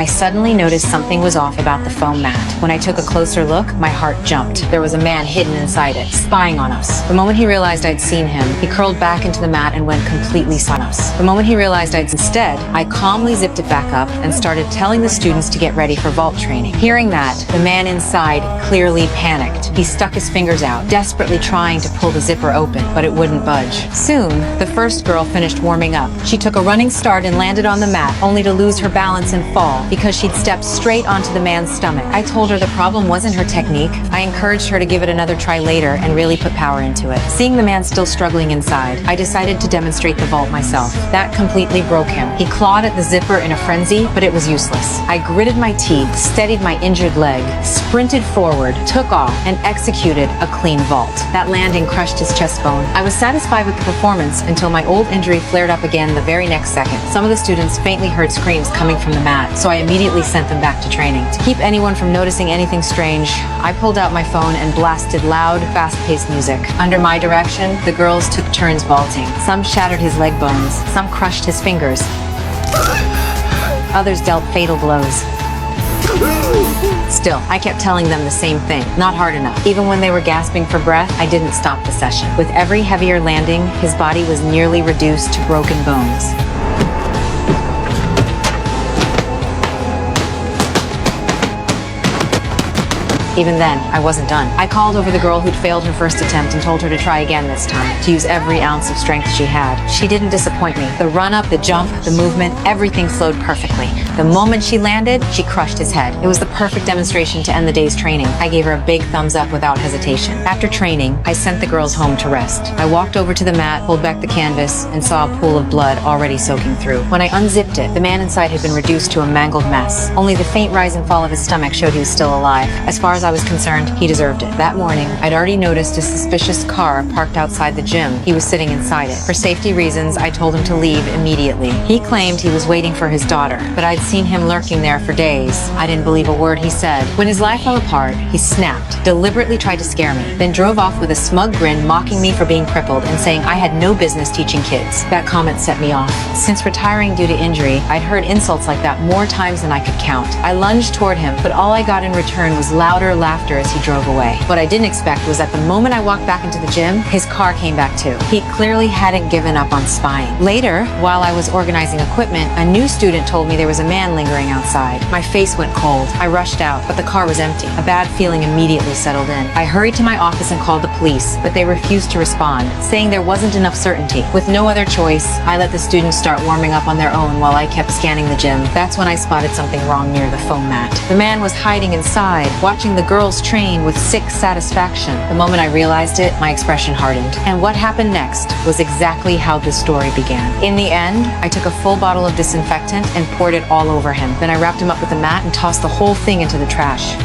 I suddenly noticed something was off about the foam mat. When I took a closer look, my heart jumped. There was a man hidden inside it, spying on us. The moment he realized I'd seen him, he curled back into the mat and went completely silent. The moment he realized instead, I calmly zipped it back up and started telling the students to get ready for vault training. Hearing that, the man inside clearly panicked. He stuck his fingers out, desperately trying to pull the zipper open, but it wouldn't budge. Soon, the first girl finished warming up. She took a running start and landed on the mat, only to lose her balance and fall because she'd stepped straight onto the man's stomach. I told her the problem wasn't her technique. I encouraged her to give it another try later and really put power into it. Seeing the man still struggling inside, I decided to demonstrate the vault myself. That completely broke him. He clawed at the zipper in a frenzy, but it was useless. I gritted my teeth, steadied my injured leg, sprinted forward, took off, and executed a clean vault. That landing crushed his chest bone. I was satisfied with the performance until my old injury flared up again the very next second. Some of the students faintly heard screams coming from the mat, so I immediately sent them back to training. To keep anyone from noticing anything strange, I pulled out my phone and blasted loud, fast-paced music. Under my direction, the girls took turns vaulting. Some shattered his leg bones, some crushed his fingers. Others dealt fatal blows. Still, I kept telling them the same thing, not hard enough. Even when they were gasping for breath, I didn't stop the session. With every heavier landing, his body was nearly reduced to broken bones. Even then, I wasn't done. I called over the girl who'd failed her first attempt and told her to try again this time, to use every ounce of strength she had. She didn't disappoint me. The run-up, the jump, the movement, everything flowed perfectly. The moment she landed, she crushed his head. It was the perfect demonstration to end the day's training. I gave her a big thumbs up without hesitation. After training, I sent the girls home to rest. I walked over to the mat, pulled back the canvas, and saw a pool of blood already soaking through. When I unzipped it, the man inside had been reduced to a mangled mess. Only the faint rise and fall of his stomach showed he was still alive. As far as I was concerned, he deserved it. That morning, I'd already noticed a suspicious car parked outside the gym. He was sitting inside it. For safety reasons, I told him to leave immediately. He claimed he was waiting for his daughter, but I'd seen him lurking there for days. I didn't believe a word he said. When his life fell apart, he snapped, deliberately tried to scare me, then drove off with a smug grin, mocking me for being crippled and saying I had no business teaching kids. That comment set me off. Since retiring due to injury, I'd heard insults like that more times than I could count. I lunged toward him, but all I got in return was louder laughter as he drove away. What I didn't expect was that the moment I walked back into the gym, his car came back too. He clearly hadn't given up on spying. Later, while I was organizing equipment, a new student told me there was a man lingering outside. My face went cold. I rushed out, but the car was empty. A bad feeling immediately settled in. I hurried to my office and called the police, but they refused to respond, saying there wasn't enough certainty. With no other choice, I let the students start warming up on their own while I kept scanning the gym. That's when I spotted something wrong near the foam mat. The man was hiding inside, watching the girls train with sick satisfaction. The moment I realized it, my expression hardened. And what happened next was exactly how the story began. In the end, I took a full bottle of disinfectant and poured it all over him. Then I wrapped him up with a mat and tossed the whole thing into the trash.